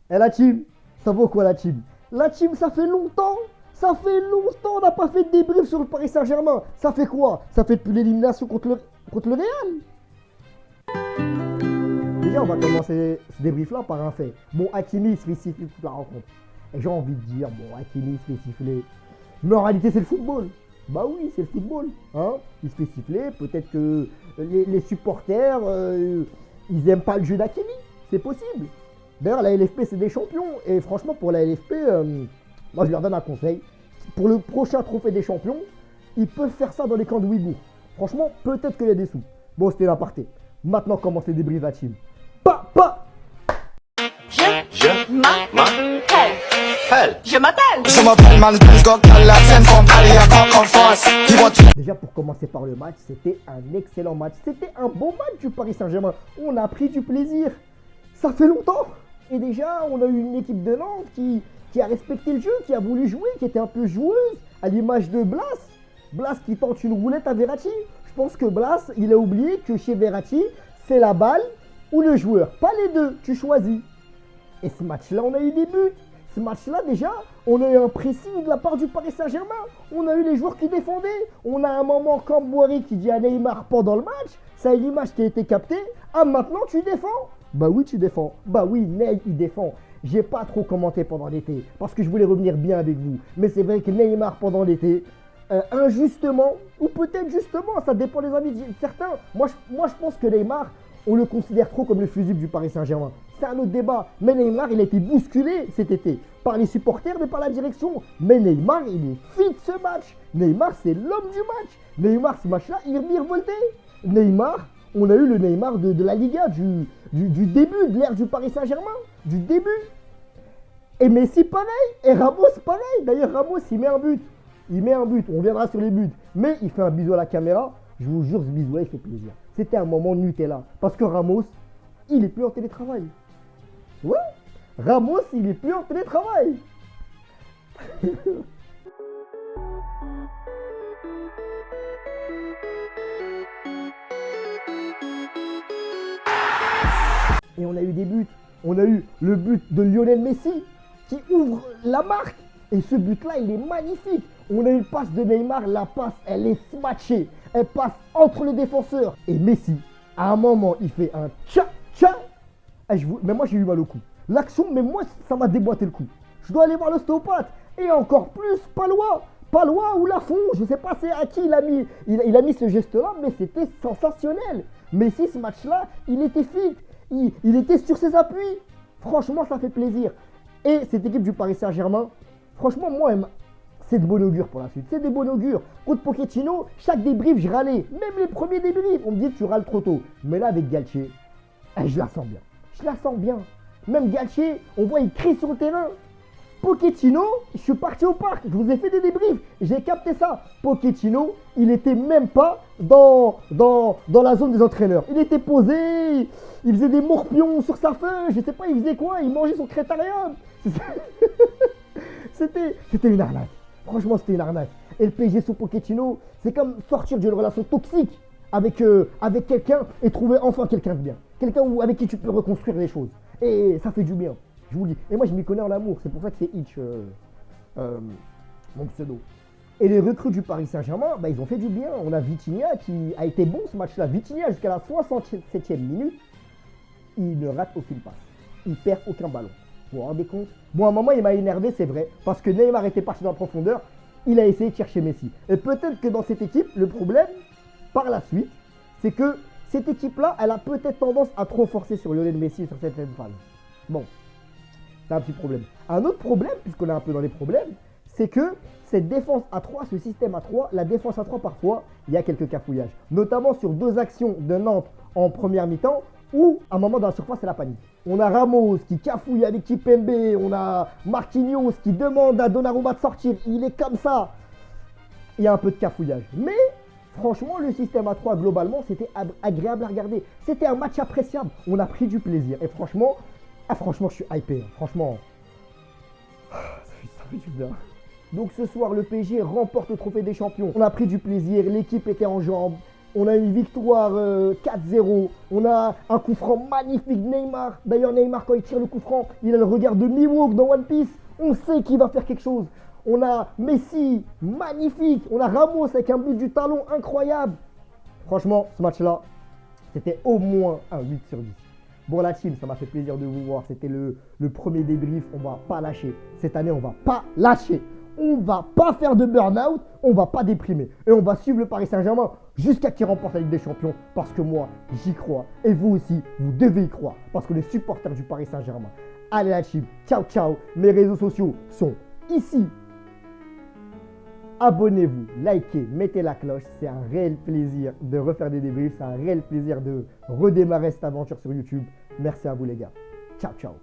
Et la team, ça vaut quoi la team? La team, ça fait longtemps on n'a pas fait de débrief sur le Paris Saint-Germain. Ça fait quoi? Ça fait depuis l'élimination contre le Real. Déjà, on va commencer ce débrief-là par un fait. Bon, Hakimi, il se fait siffler toute la rencontre. Et j'ai envie de dire, bon, Hakimi, il se fait siffler. Mais en réalité, c'est le football. Bah oui, c'est le football. Hein, il se fait siffler. Peut-être que les supporters, ils aiment pas le jeu d'Hakimi. C'est possible. D'ailleurs, la LFP, c'est des champions. Et franchement, pour la LFP, moi, je leur donne un conseil. Pour le prochain trophée des champions, ils peuvent faire ça dans les camps de Ouïghours. Franchement, peut-être qu'il y a des sous. Bon, c'était l'aparté. Maintenant, commence les débriefs à team. Pa. Je m'appelle. Je m'appelle. Déjà, pour commencer par le match, c'était un excellent match. C'était un bon match du Paris Saint-Germain. On a pris du plaisir. Ça fait longtemps. Et déjà, on a eu une équipe de Nantes qui a respecté le jeu, qui a voulu jouer, qui était un peu joueuse, à l'image de Blas. Blas qui tente une roulette à Verratti. Je pense que Blas, il a oublié que chez Verratti, c'est la balle ou le joueur. Pas les deux, tu choisis. Et ce match-là, on a eu des buts. Ce match-là, déjà, on a eu un pressing de la part du Paris Saint-Germain. On a eu les joueurs qui défendaient. On a un moment comme Boiri qui dit à Neymar pendant le match, ça a l'image qui a été captée. Ah, maintenant tu défends? Bah oui, tu défends. Bah oui, Ney, il défend. J'ai pas trop commenté pendant l'été parce que je voulais revenir bien avec vous. Mais c'est vrai que Neymar pendant l'été, injustement, ou peut-être justement, ça dépend des avis de certains. Moi, je pense que Neymar, on le considère trop comme le fusible du Paris Saint-Germain. C'est un autre débat. Mais Neymar, il a été bousculé cet été par les supporters, mais par la direction. Mais Neymar, il est fit ce match. Neymar, c'est l'homme du match. Neymar, ce match-là, il est revolté. Neymar, on a eu le Neymar de la Liga, du début de l'ère du Paris Saint-Germain. Du début. Et Messi, pareil. Et Ramos, pareil. D'ailleurs, Ramos, il met un but. Il met un but. On reviendra sur les buts. Mais il fait un bisou à la caméra. Je vous jure, ce bisou-là, il fait plaisir. C'était un moment Nutella. Parce que Ramos, il est plus en télétravail. Ouais, Ramos, il est plus en télétravail. Et on a eu des buts. On a eu le but de Lionel Messi qui ouvre la marque. Et ce but-là, il est magnifique. On a eu une passe de Neymar. La passe, elle est smatchée. Elle passe entre les défenseurs. Et Messi, à un moment, il fait un tcha. Mais moi, j'ai eu mal au cou. L'action, mais moi, ça m'a déboîté le cou. Je dois aller voir l'ostéopathe. Et encore plus, Palois ou Lafont. Je ne sais pas c'est à qui il a mis ce geste-là, mais c'était sensationnel. Messi, ce match-là, il était fit. Il était sur ses appuis. Franchement, ça fait plaisir. Et cette équipe du Paris Saint-Germain, franchement, moi, c'est de bon augure pour la suite. C'est de bon augure. Contre Pochettino, chaque débrief, je râlais. Même les premiers débriefs, on me dit que tu râles trop tôt. Mais là, avec Galtier, je la sens bien. Je la sens bien. Même Galtier, on voit, il crie sur le terrain. Pochettino, je suis parti au parc, je vous ai fait des débriefs, j'ai capté ça. Pochettino, il était même pas dans la zone des entraîneurs. Il était posé, il faisait des morpions sur sa feuille, je sais pas, il faisait quoi, il mangeait son crétarium. C'était une arnaque. Franchement, c'était une arnaque. Et le PSG sous Pochettino, c'est comme sortir d'une relation toxique avec quelqu'un et trouver enfin quelqu'un de bien. Quelqu'un avec qui tu peux reconstruire les choses. Et ça fait du bien. Je vous le dis. Et moi, je m'y connais en amour. C'est pour ça que c'est Hitch, mon pseudo. Et les recrues du Paris Saint-Germain, ils ont fait du bien. On a Vitinha qui a été bon ce match-là. Vitinha, jusqu'à la 67e minute, il ne rate aucune passe. Il perd aucun ballon. Vous vous rendez compte? Bon, à un moment, il m'a énervé, c'est vrai. Parce que Neymar était parti dans la profondeur. Il a essayé de chercher Messi. Et peut-être que dans cette équipe, le problème, par la suite, c'est que cette équipe-là, elle a peut-être tendance à trop forcer sur Lionel Messi sur certaines phases. Bon. C'est un petit problème. Un autre problème, puisqu'on est un peu dans les problèmes, c'est que cette défense à 3, ce système à 3, la défense à 3 parfois, il y a quelques cafouillages. Notamment sur 2 actions de Nantes en première mi-temps, où à un moment dans la surface, c'est la panique. On a Ramos qui cafouille avec Kipembe, on a Marquinhos qui demande à Donnarumma de sortir, il est comme ça. Il y a un peu de cafouillage. Mais franchement, le système à 3, globalement, c'était agréable à regarder. C'était un match appréciable. On a pris du plaisir. Et franchement, je suis hypé. Franchement, ça fait du bien. Donc ce soir, le PSG remporte le trophée des champions. On a pris du plaisir, l'équipe était en jambes. On a une victoire 4-0. On a un coup franc magnifique de Neymar. D'ailleurs, Neymar, quand il tire le coup franc, il a le regard de Mihawk dans One Piece. On sait qu'il va faire quelque chose. On a Messi, magnifique. On a Ramos avec un but du talon incroyable. Franchement, ce match-là, c'était au moins un 8 sur 10. Bon, la team, ça m'a fait plaisir de vous voir. C'était le premier débrief. On va pas lâcher. Cette année, on va pas lâcher. On va pas faire de burn-out. On va pas déprimer. Et on va suivre le Paris Saint-Germain jusqu'à qu'il remporte la Ligue des Champions. Parce que moi, j'y crois. Et vous aussi, vous devez y croire. Parce que les supporters du Paris Saint-Germain. Allez, la team. Ciao, ciao. Mes réseaux sociaux sont ici. Abonnez-vous, likez, mettez la cloche. C'est un réel plaisir de refaire des débriefs. C'est un réel plaisir de redémarrer cette aventure sur YouTube. Merci à vous les gars. Ciao, ciao.